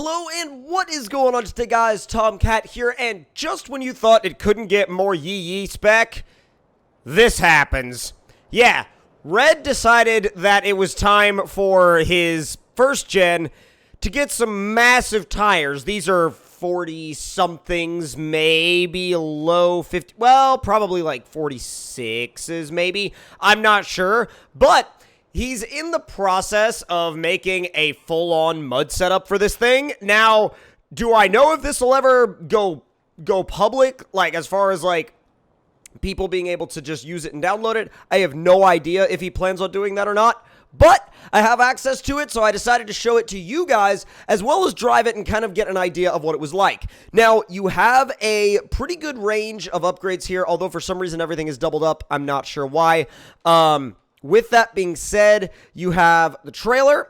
Hello, and what is going on today, guys? Tomcat here, and just when you thought it couldn't get more yee spec, this happens. Yeah, Red decided that it was time for his first gen to get some massive tires. These are 40-somethings, maybe low 50, well, probably like 46s, maybe. I'm not sure, but he's in the process of making a full-on mud setup for this thing. Now, do I know if this will ever go public, like as far as like people being able to just use it and download it? I have no idea if he plans on doing that or not, but I have access to it, so I decided to show it to you guys as well as drive it and kind of get an idea of what it was like. Now, you have a pretty good range of upgrades here, although for some reason everything is doubled up. I'm not sure why. With that being said, you have the trailer.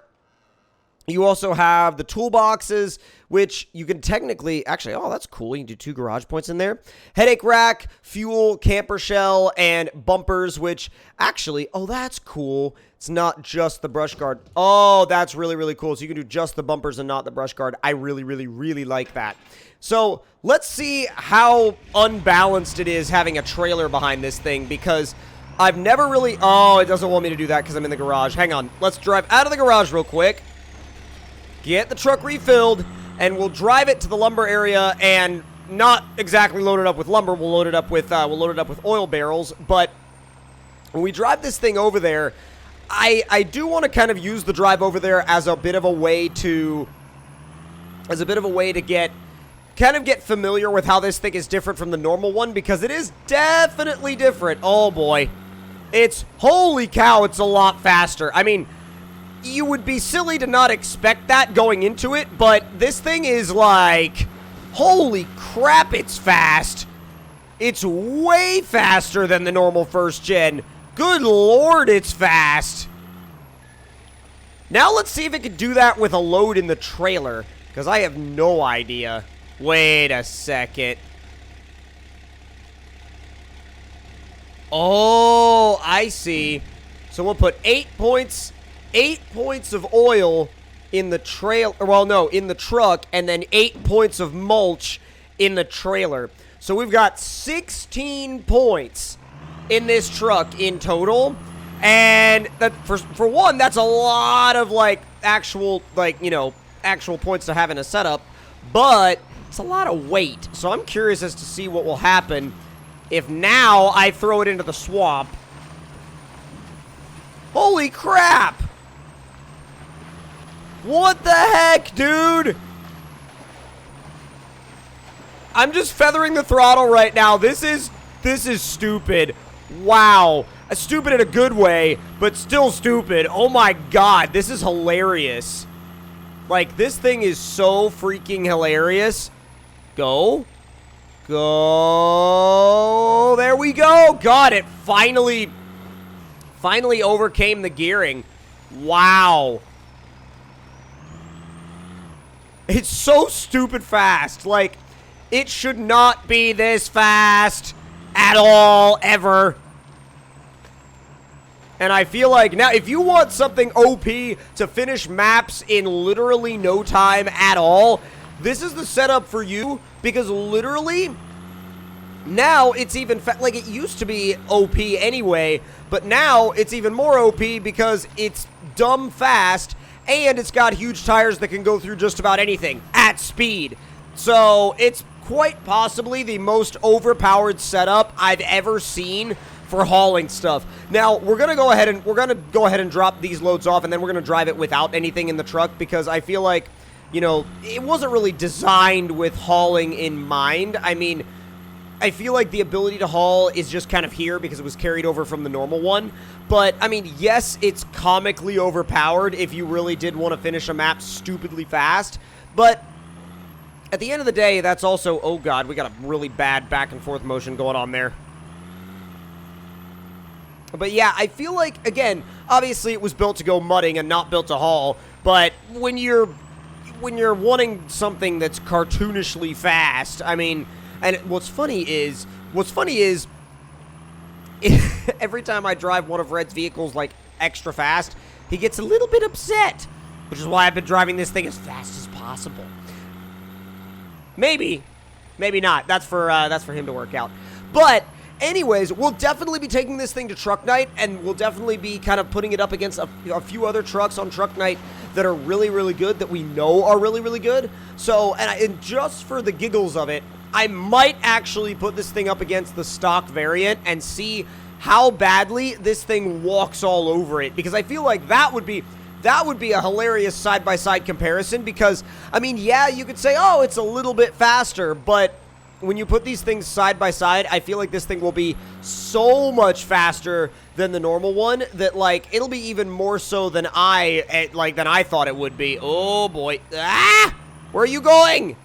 You also have the toolboxes, which you can technically, actually, oh, that's cool. You can do 2 garage points in there. Headache rack, fuel, camper shell, and bumpers, which actually, oh, that's cool. It's not just the brush guard. Oh, that's really, really cool. So you can do just the bumpers and not the brush guard. I really, really, really like that. So let's see how unbalanced it is having a trailer behind this thing, because I've never really... Oh, it doesn't want me to do that because I'm in the garage. Hang on. Let's drive out of the garage real quick. Get the truck refilled, and we'll drive it to the lumber area and not exactly load it up with lumber. We'll load it up with oil barrels. But when we drive this thing over there, I do want to kind of use the drive over there as a bit of a way to get familiar with how this thing is different from the normal one, because it is definitely different. Oh boy. It's, holy cow, it's a lot faster. I mean, you would be silly to not expect that going into it, but this thing is like, holy crap, it's fast. It's way faster than the normal first gen. Good lord, it's fast. Now let's see if it can do that with a load in the trailer, because I have no idea. Wait a second. Oh, I see. So we'll put 8 points of oil in the trailer. Well, no, in the truck, and then 8 points of mulch in the trailer. So we've got 16 points in this truck in total. And that, for one, that's a lot of like actual points to have in a setup, but it's a lot of weight. So I'm curious as to see what will happen if now I throw it into the swamp. Holy crap! What the heck, dude? I'm just feathering the throttle right now. This is stupid. Wow. Stupid in a good way, but still stupid. Oh my god, this is hilarious. Like, this thing is so freaking hilarious. Go. Go. There we go. God, it finally overcame the gearing. Wow. It's so stupid fast. Like, it should not be this fast at all, ever. And I feel like, now, if you want something OP to finish maps in literally no time at all, this is the setup for you, because literally, now it's even, like, it used to be OP anyway, but now it's even more OP because it's dumb fast, and it's got huge tires that can go through just about anything at speed. So, it's quite possibly the most overpowered setup I've ever seen for hauling stuff. Now, we're gonna go ahead and drop these loads off, and then we're gonna drive it without anything in the truck, because I feel like, you know, it wasn't really designed with hauling in mind. I mean, I feel like the ability to haul is just kind of here because it was carried over from the normal one. But, I mean, yes, it's comically overpowered if you really did want to finish a map stupidly fast. But at the end of the day, that's also, oh god, we got a really bad back and forth motion going on there. But yeah, I feel like, again, obviously it was built to go mudding and not built to haul, but when you're wanting something that's cartoonishly fast, I mean, and what's funny is every time I drive one of Red's vehicles like extra fast, he gets a little bit upset, which is why I've been driving this thing as fast as possible. possible? Maybe. Maybe not. That's for him to work out. But anyways, we'll definitely be taking this thing to truck night, and we'll definitely be kind of putting it up against a few other trucks on truck night that are really, really good, that we know are really, really good. So, and just for the giggles of it, I might actually put this thing up against the stock variant and see how badly this thing walks all over it, because I feel like that would be a hilarious side-by-side comparison, because, I mean, yeah, you could say, oh, it's a little bit faster, but when you put these things side by side, I feel like this thing will be so much faster than the normal one that, like, it'll be even more so than I thought it would be. Oh, boy. Ah! Where are you going?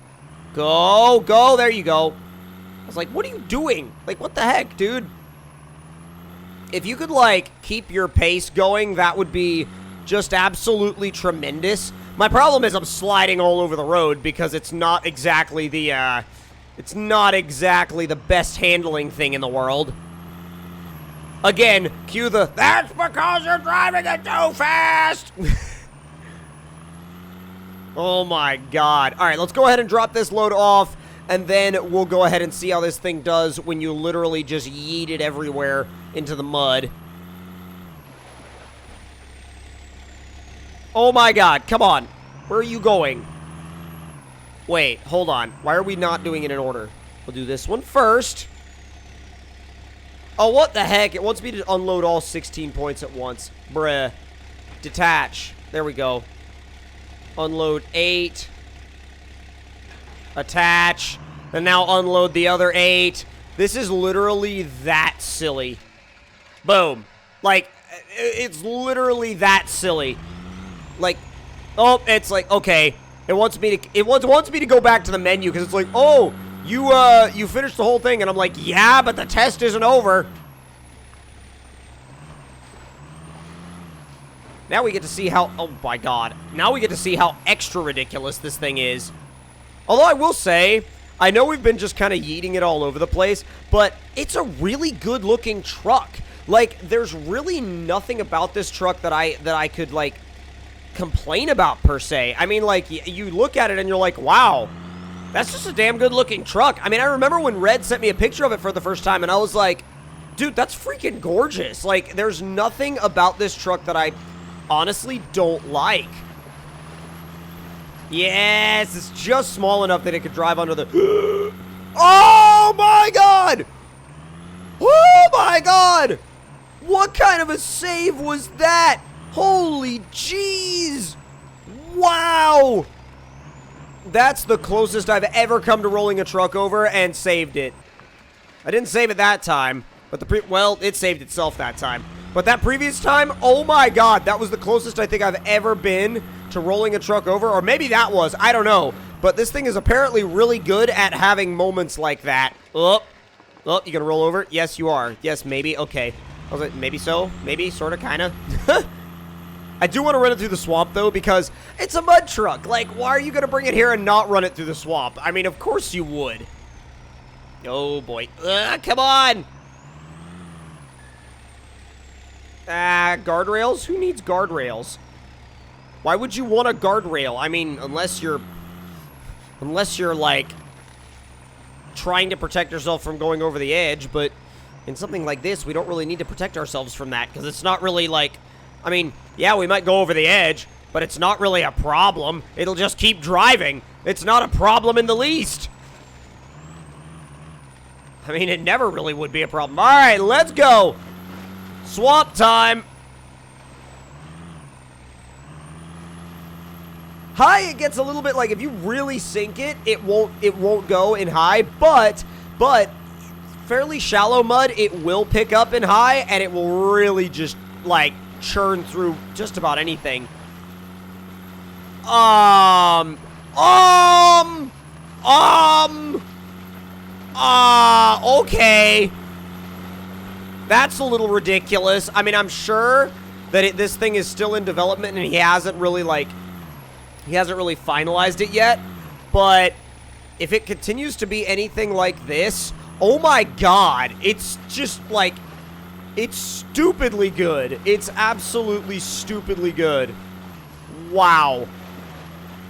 Go. There you go. I was like, what are you doing? Like, what the heck, dude? If you could, like, keep your pace going, that would be just absolutely tremendous. My problem is I'm sliding all over the road because it's not exactly the best handling thing in the world. Again, cue the, that's because you're driving it too fast! Oh my god. Alright, let's go ahead and drop this load off, and then we'll go ahead and see how this thing does when you literally just yeet it everywhere into the mud. Oh my god, come on. Where are you going? Wait, hold on. Why are we not doing it in order? We'll do this one first. Oh, what the heck? It wants me to unload all 16 points at once. Bruh. Detach. There we go. Unload 8. Attach. And now unload the other 8. This is literally that silly. Boom. Like, it's literally that silly. Like, oh, it's like, okay. It wants me to go back to the menu because it's like, oh, you finished the whole thing, and I'm like, yeah, but the test isn't over. Now we get to see how, oh my god, now we get to see how extra ridiculous this thing is. Although I will say, I know we've been just kind of yeeting it all over the place, but it's a really good looking truck. Like, there's really nothing about this truck that I could, like, complain about per se. I mean, like, you look at it and you're like, wow, that's just a damn good looking truck. I mean, I remember when Red sent me a picture of it for the first time and I was like, dude, that's freaking gorgeous. Like, there's nothing about this truck that I honestly don't like. Yes, it's just small enough that it could drive under the oh my god, oh my god, what kind of a save was that? Holy jeez! Wow! That's the closest I've ever come to rolling a truck over and saved it. I didn't save it that time, but well, it saved itself that time. But that previous time, oh my god, that was the closest I think I've ever been to rolling a truck over, or maybe that was, I don't know. But this thing is apparently really good at having moments like that. Oh, you gonna roll over? Yes, you are. Yes, maybe, okay. I was like, maybe so, maybe, sorta, kinda. I do want to run it through the swamp, though, because it's a mud truck. Like, why are you going to bring it here and not run it through the swamp? I mean, of course you would. Oh, boy. Come on! Guardrails? Who needs guardrails? Why would you want a guardrail? I mean, unless you're, like, trying to protect yourself from going over the edge, but in something like this, we don't really need to protect ourselves from that, because it's not really, like, I mean, yeah, we might go over the edge, but it's not really a problem. It'll just keep driving. It's not a problem in the least. I mean, it never really would be a problem. All right, let's go. Swamp time. High, it gets a little bit like if you really sink it, it won't go in high, but fairly shallow mud, it will pick up in high, and it will really just, like, churn through just about anything. Okay. That's a little ridiculous. I mean, I'm sure that this thing is still in development and he hasn't really finalized it yet, but if it continues to be anything like this, oh my god, it's just like, it's stupidly good. It's absolutely stupidly good. Wow.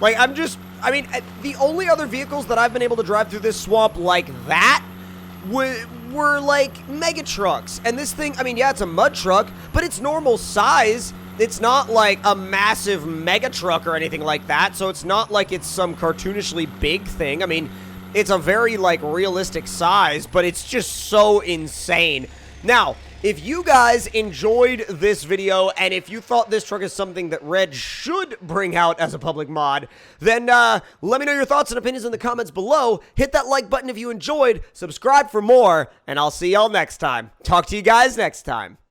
Like, I'm just I mean, the only other vehicles that I've been able to drive through this swamp like that were like mega trucks. And this thing, I mean, yeah, it's a mud truck, but it's normal size. It's not like a massive mega truck or anything like that, so it's not like it's some cartoonishly big thing. I mean, it's a very, like, realistic size, but it's just so insane. Now, if you guys enjoyed this video, and if you thought this truck is something that Red should bring out as a public mod, then let me know your thoughts and opinions in the comments below. Hit that like button if you enjoyed, subscribe for more, and I'll see y'all next time. Talk to you guys next time.